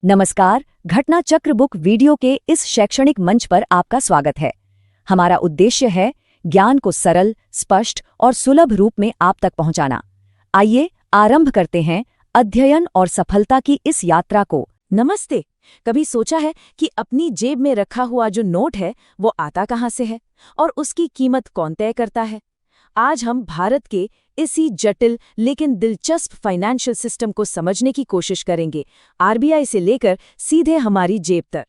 नमस्कार, घटना चक्र बुक वीडियो के इस शैक्षणिक मंच पर आपका स्वागत है। हमारा उद्देश्य है ज्ञान को सरल, स्पष्ट और सुलभ रूप में आप तक पहुंचाना। आइए आरंभ करते हैं अध्ययन और सफलता की इस यात्रा को। नमस्ते। कभी सोचा है कि अपनी जेब में रखा हुआ जो नोट है वो आता कहाँ से है और उसकी कीमत कौन तय करता है? आज हम भारत के इसी जटिल लेकिन दिलचस्प फाइनेंशियल सिस्टम को समझने की कोशिश करेंगे, आरबीआई से लेकर सीधे हमारी जेब तक।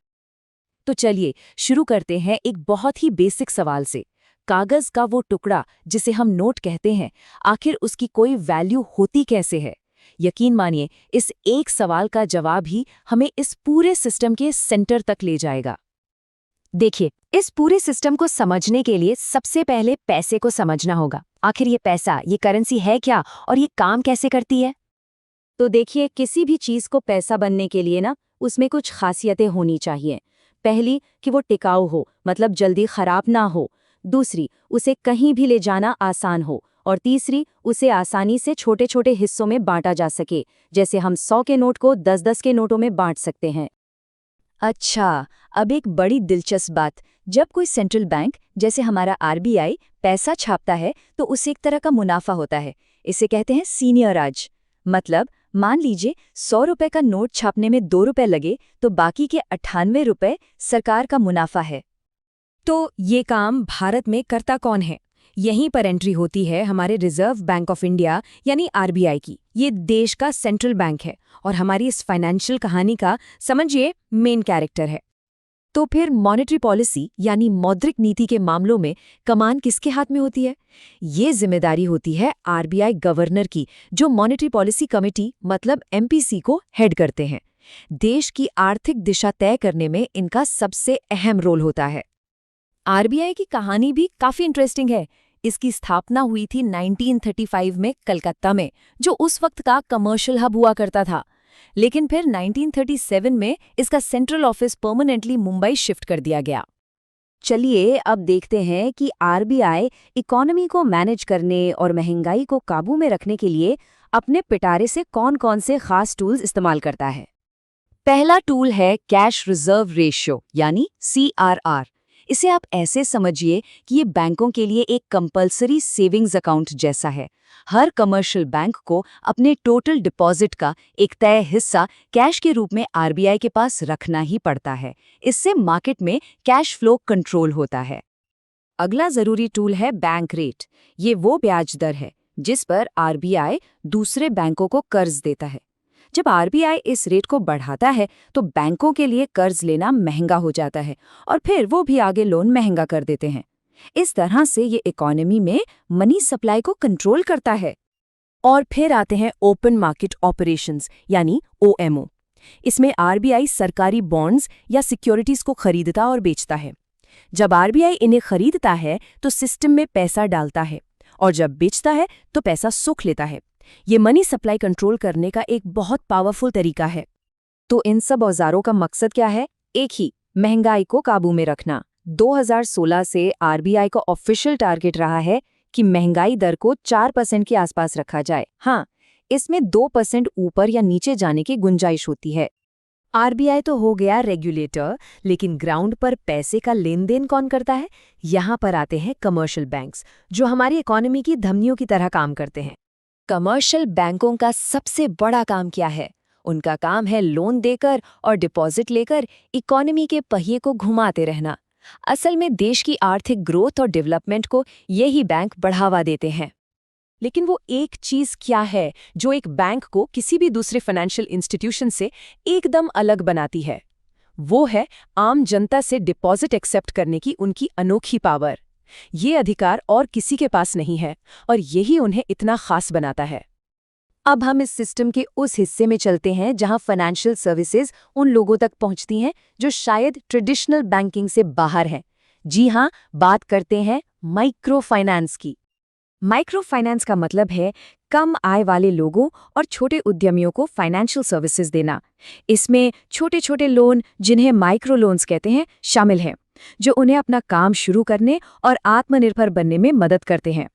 तो चलिए शुरू करते हैं एक बहुत ही बेसिक सवाल से। कागज का वो टुकड़ा जिसे हम नोट कहते हैं, आखिर उसकी कोई वैल्यू होती कैसे है? यकीन मानिए, इस एक सवाल का जवाब ही हमें इस पूरे सिस्टम के सेंटर तक ले जाएगा। देखिए, इस पूरे सिस्टम को समझने के लिए सबसे पहले पैसे को समझना होगा। आखिर ये पैसा, ये करेंसी है क्या और ये काम कैसे करती है? तो देखिए, किसी भी चीज को पैसा बनने के लिए उसमें कुछ खासियतें होनी चाहिए। पहली कि वो टिकाऊ हो, मतलब जल्दी खराब ना हो। दूसरी, उसे कहीं भी ले जाना आसान हो। और तीसरी, उसे आसानी से छोटे छोटे हिस्सों में बांटा जा सके, जैसे हम 100 के नोट को 10-10 के नोटों में बांट सकते हैं। अच्छा, अब एक बड़ी दिलचस्प बात, जब कोई सेंट्रल बैंक जैसे हमारा आरबीआई पैसा छापता है तो उसे एक तरह का मुनाफा होता है। इसे कहते हैं सीनियराज। मतलब मान लीजिए 100 रुपए का नोट छापने में 2 रुपए लगे तो बाकी के 98 रुपए सरकार का मुनाफा है। तो ये काम भारत में करता कौन है? यहीं पर एंट्री होती है हमारे रिजर्व बैंक ऑफ इंडिया यानी आरबीआई की। ये देश का सेंट्रल बैंक है और हमारी इस फाइनेंशियल कहानी का समझिए मेन कैरेक्टर है। तो फिर मॉनेटरी पॉलिसी यानी मौद्रिक नीति के मामलों में कमान किसके हाथ में होती है? ये जिम्मेदारी होती है आरबीआई गवर्नर की, जो मॉनेटरी पॉलिसी कमेटी मतलब एमपीसी को हेड करते हैं। देश की आर्थिक दिशा तय करने में इनका सबसे अहम रोल होता है। आरबीआई की कहानी भी काफी इंटरेस्टिंग है। इसकी स्थापना हुई थी 1935 में कलकत्ता में, जो उस वक्त का कमर्शियल हब हुआ करता था। लेकिन फिर 1937 में इसका central office permanently Mumbai shift कर दिया गया। चलिए अब देखते हैं कि आरबीआई इकोनॉमी को मैनेज करने और महंगाई को काबू में रखने के लिए अपने पिटारे से कौन-कौन से खास टूल्स इस्तेमाल करता है। पहला टूल है कैश रिजर्व रेशियो यानी CRR। इसे आप ऐसे समझिए कि ये बैंकों के लिए एक कंपल्सरी सेविंग्स अकाउंट जैसा है। हर कमर्शियल बैंक को अपने टोटल डिपॉजिट का एक तय हिस्सा कैश के रूप में आरबीआई के पास रखना ही पड़ता है। इससे मार्केट में कैश फ्लो कंट्रोल होता है। अगला जरूरी टूल है बैंक रेट। ये वो ब्याज दर है जिस पर आरबीआई दूसरे बैंकों को कर्ज देता है। जब आरबीआई इस रेट को बढ़ाता है तो बैंकों के लिए कर्ज लेना महंगा हो जाता है और फिर वो भी आगे लोन महंगा कर देते हैं। इस तरह से ये इकोनॉमी में मनी सप्लाई को कंट्रोल करता है। और फिर आते हैं ओपन मार्केट ऑपरेशंस यानी OMO। इसमें आरबीआई सरकारी बॉन्ड्स या सिक्योरिटीज को खरीदता और बेचता है। जब आरबीआई इन्हें खरीदता है तो सिस्टम में पैसा डालता है और जब बेचता है तो पैसा सोख लेता है। ये मनी सप्लाई कंट्रोल करने का एक बहुत पावरफुल तरीका है। तो इन सब औजारों का मकसद क्या है? एक ही, महंगाई को काबू में रखना। 2016 से आरबीआई का ऑफिशियल टारगेट रहा है कि महंगाई दर को 4% के आसपास रखा जाए। हाँ, इसमें 2% ऊपर या नीचे जाने की गुंजाइश होती है। आरबीआई तो हो गया रेगुलेटर, लेकिन ग्राउंड पर पैसे का लेन देन कौन करता है? यहाँ पर आते हैं कमर्शियल बैंक्स, जो हमारी इकोनॉमी की धमनियों की तरह काम करते हैं। कमर्शियल बैंकों का सबसे बड़ा काम क्या है? उनका काम है लोन देकर और डिपॉजिट लेकर इकोनॉमी के पहिए को घुमाते रहना। असल में देश की आर्थिक ग्रोथ और डेवलपमेंट को यही बैंक बढ़ावा देते हैं। लेकिन वो एक चीज क्या है जो एक बैंक को किसी भी दूसरे फाइनेंशियल इंस्टीट्यूशन से एकदम अलग बनाती है? वो है आम जनता से डिपॉजिट एक्सेप्ट करने की उनकी अनोखी पावर। ये अधिकार और किसी के पास नहीं है और यही उन्हें इतना खास बनाता है। अब हम इस सिस्टम के उस हिस्से में चलते हैं जहां फाइनेंशियल सर्विसेज उन लोगों तक पहुंचती हैं जो शायद ट्रेडिशनल बैंकिंग से बाहर हैं। जी हां, बात करते हैं माइक्रो फाइनेंस की। माइक्रो फाइनेंस का मतलब है कम आय वाले लोगों और छोटे उद्यमियों को फाइनेंशियल सर्विसेज देना। इसमें छोटे छोटे लोन, जिन्हें माइक्रो लोन्स कहते हैं, शामिल हैं, जो उन्हें अपना काम शुरू करने और आत्मनिर्भर बनने में मदद करते हैं।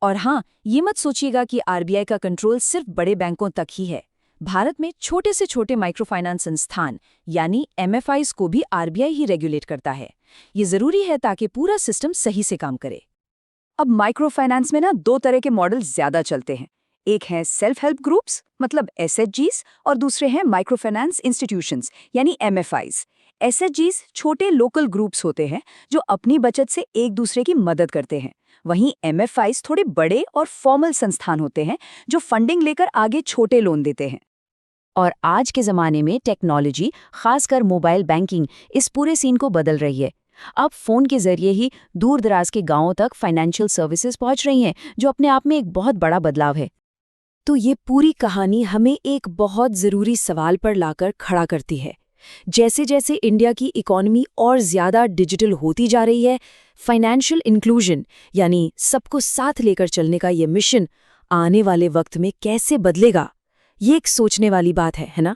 और हाँ, ये मत सोचिएगा कि आरबीआई का कंट्रोल सिर्फ बड़े बैंकों तक ही है। भारत में छोटे से छोटे माइक्रो फाइनेंस संस्थान यानी MFIs को भी RBI ही रेगुलेट करता है। ये जरूरी है ताकि पूरा सिस्टम सही से काम करे। अब माइक्रो फाइनेंस में ना दो तरह के मॉडल ज्यादा चलते हैं। एक है सेल्फ हेल्प ग्रुप्स मतलब SHGs और दूसरे हैं माइक्रो फाइनेंस इंस्टीट्यूशंस यानी MFIs। SHGs छोटे लोकल ग्रुप्स होते हैं जो अपनी बचत से एक दूसरे की मदद करते हैं। वहीं MFIs थोड़े बड़े और फॉर्मल संस्थान होते हैं जो फंडिंग लेकर आगे छोटे लोन देते हैं। और आज के ज़माने में टेक्नोलॉजी, खासकर मोबाइल बैंकिंग, इस पूरे सीन को बदल रही है। अब फ़ोन के ज़रिए ही दूर दराज के गांवों तक फाइनेंशियल सर्विसेज पहुंच रही हैं, जो अपने आप में एक बहुत बड़ा बदलाव है। तो ये पूरी कहानी हमें एक बहुत ज़रूरी सवाल पर लाकर खड़ा करती है। जैसे जैसे इंडिया की इकॉनमी और ज़्यादा डिजिटल होती जा रही है, फाइनेंशियल इंक्लूजन यानी सबको साथ लेकर चलने का ये मिशन आने वाले वक्त में कैसे बदलेगा, ये एक सोचने वाली बात है ना?